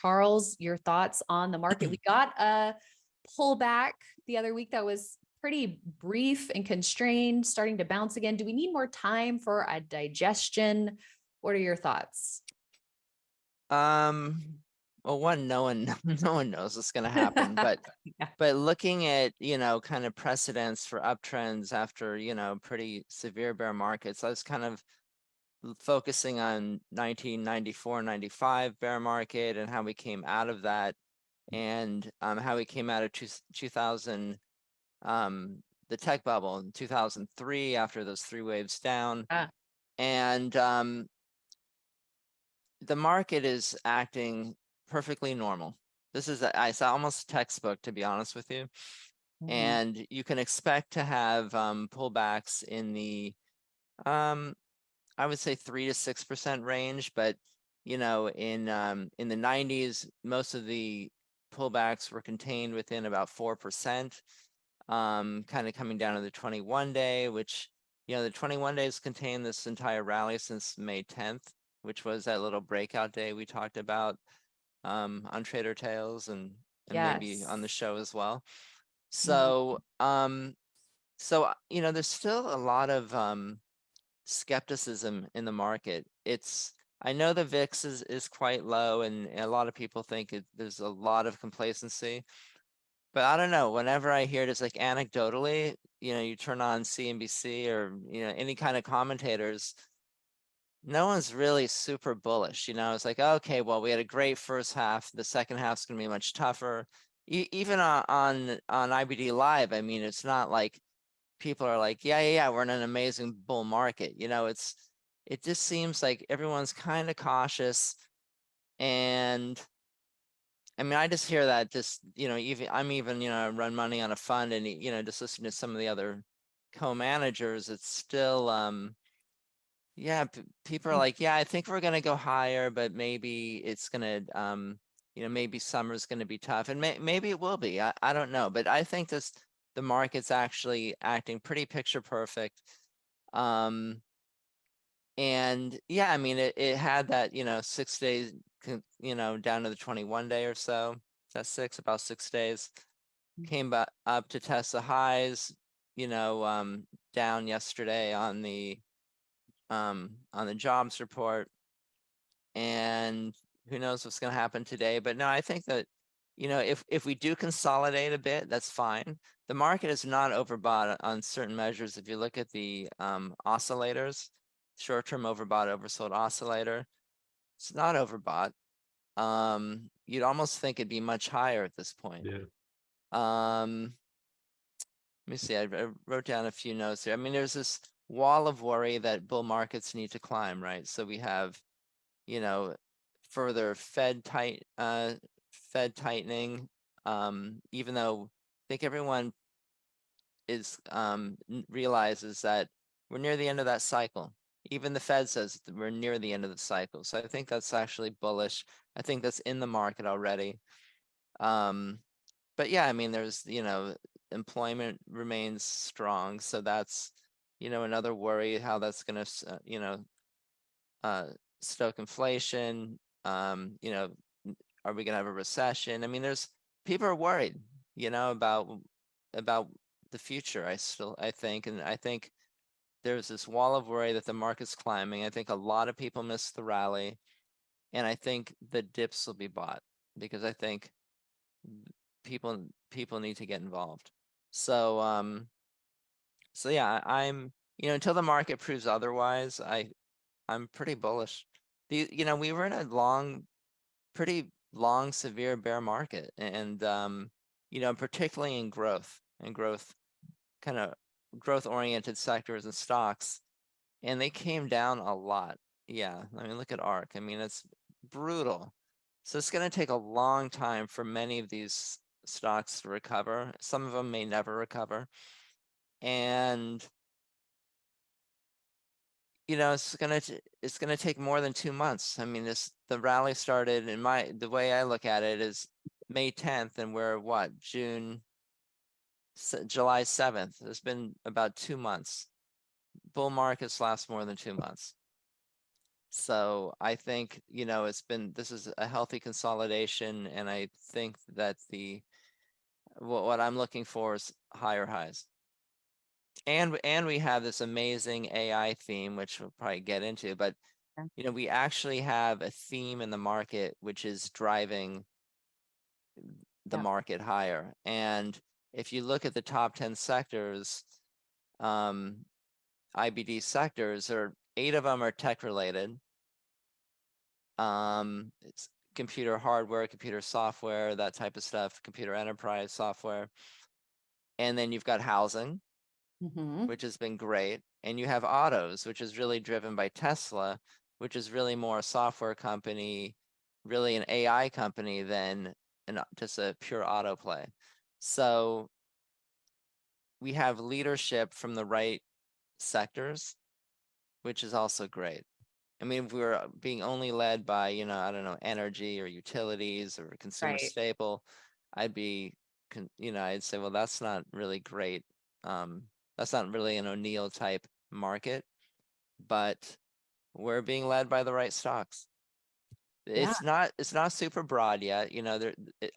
Charles, your thoughts on the market? We got a pullback the other week that was pretty brief and constrained, starting to bounce again. Do we need more time for a digestion? What are your thoughts? Well, one, no one, no one knows what's going to happen, but Yeah. but looking at, kind of precedents for uptrends after, pretty severe bear markets, I was kind of focusing on 1994, 95 bear market and how we came out of that, and how we came out of 2000, the tech bubble in 2003 after those three waves down. Ah, And the market is acting perfectly normal. This is it's almost textbook, to be honest with you. mhm. And you can expect to have pullbacks in the I would say 3 to 6% range, but in the 90s, most of the pullbacks were contained within about 4%. Kind of coming down to the 21 day, which the 21 days contained this entire rally since May 10th, which was that little breakout day we talked about on Trader Tales and maybe on the Yes. show as well. Mhm. So there's still a lot of skepticism in the market. I know the VIX is quite low, and a lot of people think there's a lot of complacency. But I don't know, whenever I hear this, like anecdotally, you turn on CNBC or, any kind of commentators, no one's really super bullish. It's like, okay, well, we had a great first half. The second half's going to be much tougher. Even on IBD Live, I mean, it's not like people are like, yeah, we're in an amazing bull market. It just seems like everyone's kind of cautious. And I mean, I just hear that I run money on a fund, and, just listening to some of the other co-managers, it's still, yeah, people are like, yeah, I think we're going to go higher, but maybe it's going to, maybe summer's going to be tough, and maybe it will be. I don't know, but I think the market's actually acting pretty picture perfect. Um, and yeah, I mean, it had that, 6 days, down to the 21 day or so. Is that about 6 days? Came back up to test the highs, down yesterday on the jobs report. And who knows what's going to happen today. But no, I think that, if we do consolidate a bit, that's fine. The market is not overbought on certain measures. If you look at the oscillators, short-term overbought, oversold oscillator, it's not overbought. You'd almost think it'd be much higher at this point. Yeah. Let me see, I wrote down a few notes here. I mean, there's this wall of worry that bull markets need to climb, right? So we have, further Fed tightening, even though I think everyone realizes that we're near the end of that cycle. Even the Fed says that we're near the end of the cycle. So I think that's actually bullish. I think that's in the market already. But yeah, I mean, there's, employment remains strong. So that's, another worry how that's going to, stoke inflation. Are we going to have a recession? I mean, people are worried, about the future. I think, and I think there's this wall of worry that the market's climbing. I think a lot of people missed the rally, and I think the dips will be bought because I think people need to get involved. So yeah, I'm until the market proves otherwise, I'm pretty bullish. We were in a pretty long, severe bear market, and particularly in growth kind of growth-oriented sectors and stocks, and they came down a lot. Yeah, I mean, look at ARK. I mean, it's brutal. So it's going to take a long time for many of these stocks to recover. Some of them may never recover, and it's gonna take more than 2 months. I mean, the rally started the way I look at it is May 10th, and we're what, July 7th. It's been about 2 months. Bull markets last more than 2 months. So I think, this is a healthy consolidation, and I think that what I'm looking for is higher highs. And we have this amazing AI theme, which we'll probably get into, but we actually have a theme in the market which is driving the Yeah. market higher. And if you look at the top 10 sectors, IBD sectors, or 8 of them are tech related. It's computer hardware, computer software, that type of stuff, computer enterprise software. And then you've got housing, Mhm. which has been great. And you have autos, which is really driven by Tesla, which is really more a software company, really an AI company than just a pure auto play. So we have leadership from the right sectors, which is also great. I mean, if we were being only led by, I don't know, energy or utilities or consumer Right. staple, I'd be, I'd say, well, that's not really great. That's not really an O'Neill type market, but we're being led by the right stocks. Yeah. It's not super broad yet.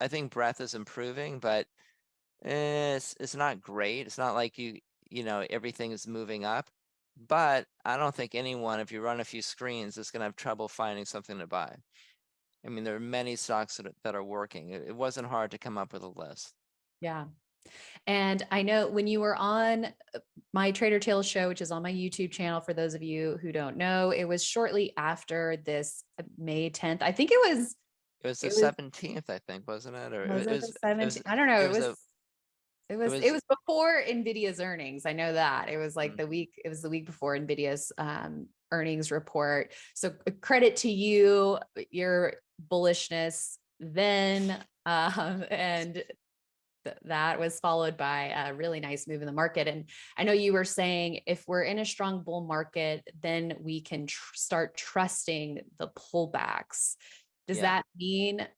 I think breadth is improving, but it's not great. It's not like everything is moving up. But I don't think anyone, if you run a few screens, is going to have trouble finding something to buy. I mean, there are many stocks that are working. It wasn't hard to come up with a list. Yeah. And I know when you were on my Trader Tales show, which is on my YouTube channel, for those of you who don't know, it was shortly after this May 10th. I think It was the it was, 17th, I think, wasn't it? Or was it it the was, it 17th? was, I don't know. it It was was, a, it it was, it was, was before Nvidia's earnings. I know that it was like mm, it was the week before Nvidia's earnings report. So credit to you, your bullishness then, and that was followed by a really nice move in the market. And I know you were saying if we're in a strong bull market, then we can start trusting the pullbacks. Does yeah, that mean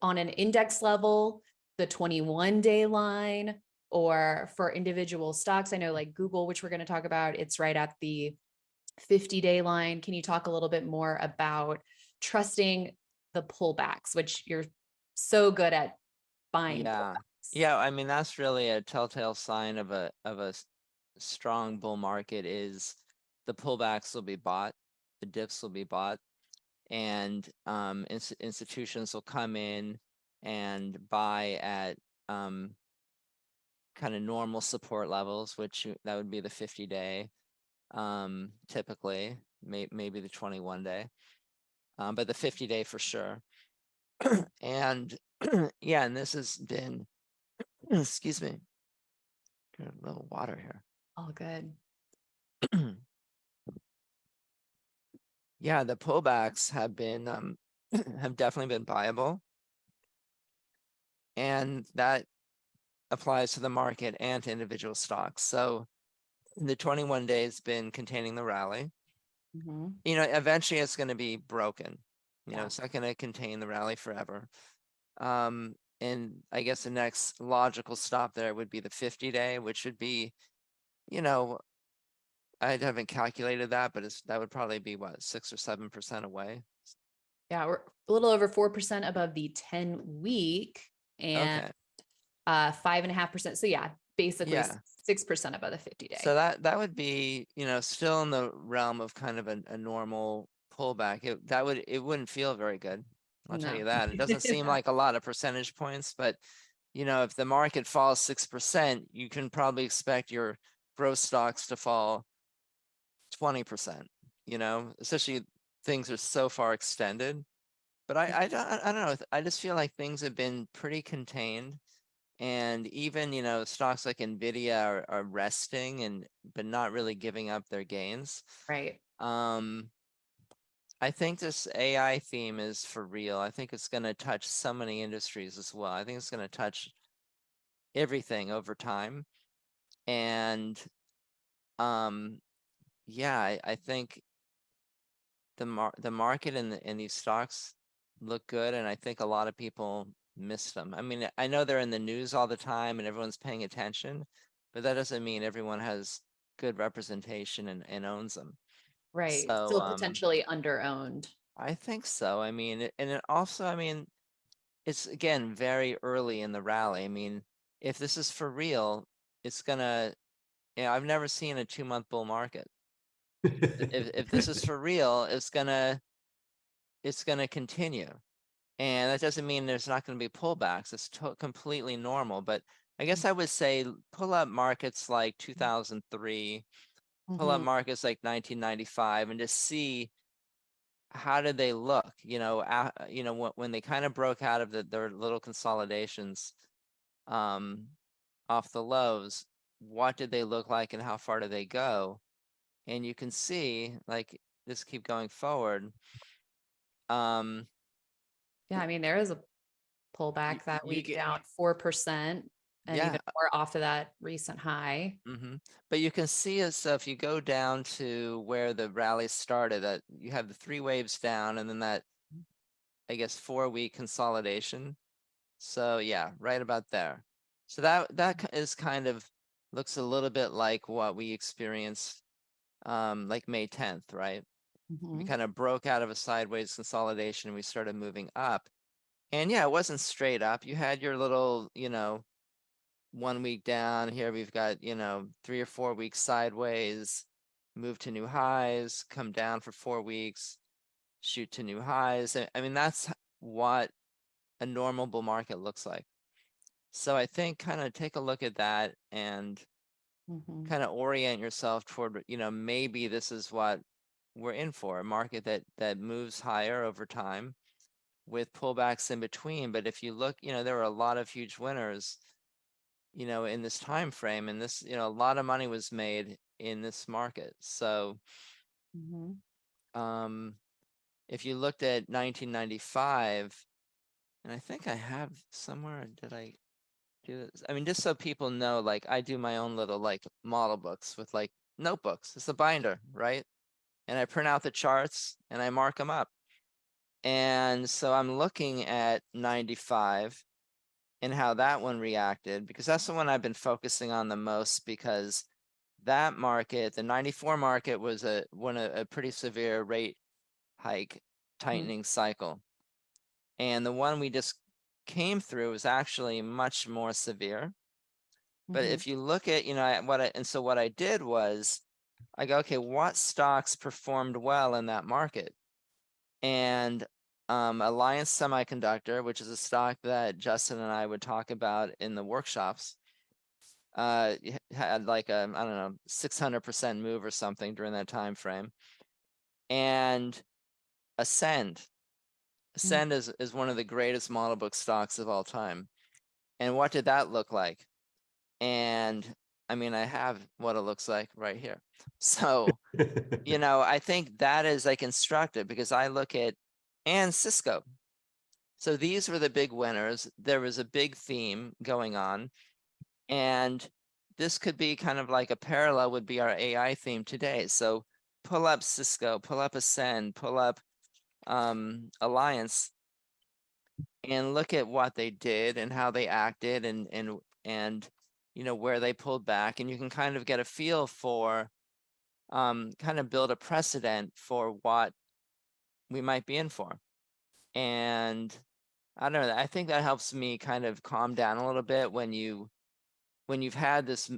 on an index level, the 21-day line, or for individual stocks? I know like Google, which we're going to talk about, it's right at the 50-day line. Can you talk a little bit more about trusting the pullbacks, which you're so good at buying yeah, pullbacks? yeah. I mean, that's really a telltale sign of a strong bull market is the pullbacks will be bought, the dips will be bought, and institutions will come in and buy at kind of normal support levels, which that would be the 50-day, typically, maybe the 21-day, but the 50-day for sure. And yeah, and this has been, excuse me, get a little water All good. here. Yeah, the pullbacks have been have definitely been viable, and that applies to the market and to individual stocks. So the 21 days been containing the rally. Mhm. Eventually it's going to be broken. Yeah. It's not going to contain the rally forever. And I guess the next logical stop there would be the 50-day, which would be, you know, I haven't calculated that, but that would probably be what, 6 or 7% away. Yeah. We're a little over 4% above the 10-week and Okay. 5.5%. So yeah, basically Yeah. 6% above the 50-day. So that would be, still in the realm of kind of a normal pullback. It wouldn't feel very good. I'll tell No. you that. It doesn't seem like a lot of percentage points, but if the market falls 6%, you can probably expect your growth stocks to fall 20%, especially things are so far extended. But I don't know. I just feel like things have been pretty contained. And even, stocks like Nvidia are resting but not really giving up their gains. Right. Um, I think this AI theme is for real. I think it's going to touch so many industries as well. I think it's going to touch everything over time. And yeah, I think the market and these stocks look good, and I think a lot of people miss them. I mean, I know they're in the news all the time and everyone's paying attention, but that doesn't mean everyone has good representation and owns them. Right. So, Still potentially under owned. I think so. I mean, and it also, I mean, it's again very early in the rally. I mean, if this is for real, it's gonna, I've never seen a 2-month bull market. If this is for real, it's gonna continue. And that doesn't mean there's not gonna be pullbacks. It's completely normal. But I guess I would say pull up markets like 2003, pull up Mhm. markets like 1995, and just see how did they look, when they kind of broke out of their little consolidations, um, off the lows, what did they look like and how far did they go? And you can see, like, just keep going forward. Um, Yeah, I mean, there is a you, pullback that you week get, down 4% and yeah. even more off of that recent high. But you can see it, so if you go down to where the rally started, that you have the 3 waves down and then that, I guess, 4-week consolidation. So yeah, right about there. So that is kind of looks a little bit like what we experienced, like May 10th, right? We Mhm. kind of broke out of a sideways consolidation and we started moving up. And yeah, it wasn't straight up. You had your little, 1 week down. Here we've got, 3 or 4 weeks sideways, move to new highs, come down for 4 weeks, shoot to new highs. I mean, that's what a normal bull market looks like. So I think kind of take a look at that and Mhm. kind of orient yourself toward, maybe this is what we're in for, a market that moves higher over time with pullbacks in between. But if you look, there were a lot of huge winners, in this time frame, and this, a lot of money was made in this market. So Mhm. um if you looked at 1995, and I think I have somewhere, did I do this? I mean, just so people know, like I do my own little like model books with like notebooks. It's a binder, right? And I print out the charts and I mark them up. And so I'm looking at 95 and how that one reacted, because that's the one I've been focusing on the most, because that market, the 94 market, was a pretty severe rate hike Mhm. tightening cycle. And the one we just came through was actually much more severe. But Mhm. if you look at, what I did was I go, okay, what stocks performed well in that market? And Alliance Semiconductor, which is a stock that Justin and I would talk about in the workshops, had like a, I don't know, 600% move or something during that time frame. And Ascend. Mhm. Ascend is one of the greatest model book stocks of all time. And what did that look like? And I mean, I have what it looks like right here. So, I think that is like instructive, because I look at, and Cisco. So these were the big winners. There was a big theme going on. And this could be kind of like a parallel, would be our AI theme today. So pull up Cisco, pull up Ascend, pull up Alliance, and look at what they did and how they acted, and where they pulled back, and you can kind of get a feel for, kind of build a precedent for what we might be in for. And I don't know, I think that helps me kind of calm down a little bit when you've had this,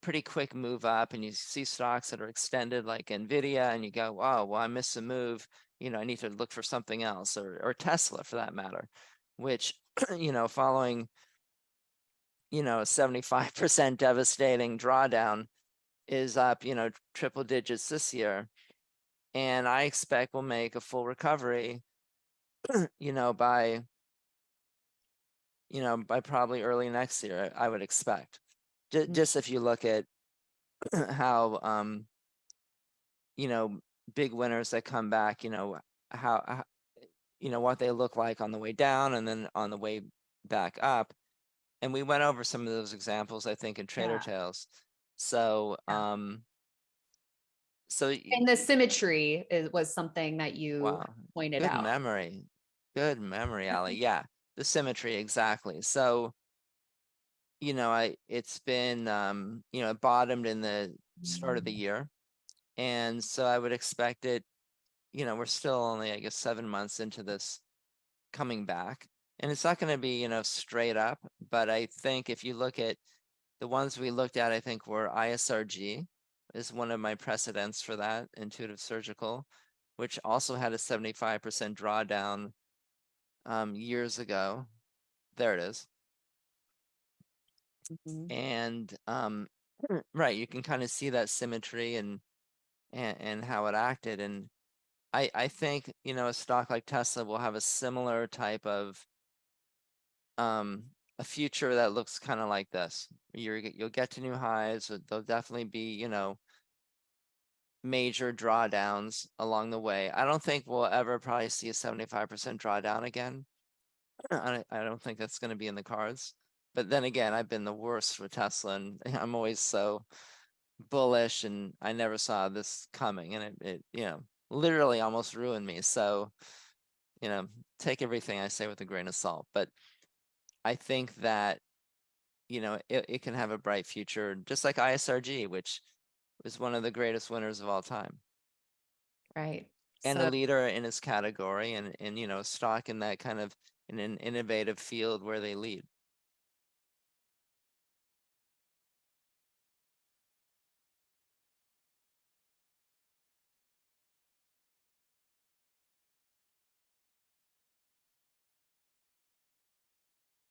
pretty quick move up, and you see stocks that are extended like Nvidia, and you go, oh, well, I missed a move, I need to look for something else, or Tesla for that matter, which, following, a 75% devastating drawdown, is up, triple digits this year. And I expect we'll make a full recovery, by, by probably early next year, I would expect. Just if you look at how, big winners that come back, how what they look like on the way down and then on the way back up. And we went over some of those examples, I think, in Trader Yeah. Tales. So, Yeah. so And the symmetry was something that you wow, pointed good out. memory. Good memory, Ali. Yeah, the symmetry, exactly. So, it's been, it bottomed in the start of the year. And so I would expect it, we're still only, I guess, 7 months into this coming back. And it's not gonna be, straight up, but I think if you look at the ones we looked at, I think were ISRG is one of my precedents for that, intuitive surgical, which also had a 75% drawdown years ago. There it is. Mhm. And right, you can kind of see that symmetry and how it acted. And I think, a stock like Tesla will have a similar type of a future that looks kind of like this. You'll get to new highs, there'll definitely be, major drawdowns along the way. I don't think we'll ever probably see a 75% drawdown again. I don't think that's going to be in the cards. But then again, I've been the worst for Tesla, and I'm always so bullish, and I never saw this coming, and it literally almost ruined me. So, take everything I say with a grain of salt. But I think that, it can have a bright future, just like ISRG, which was one of the greatest winners of all time. Right. And a So leader in its category, and a stock in that kind of in an innovative field where they lead.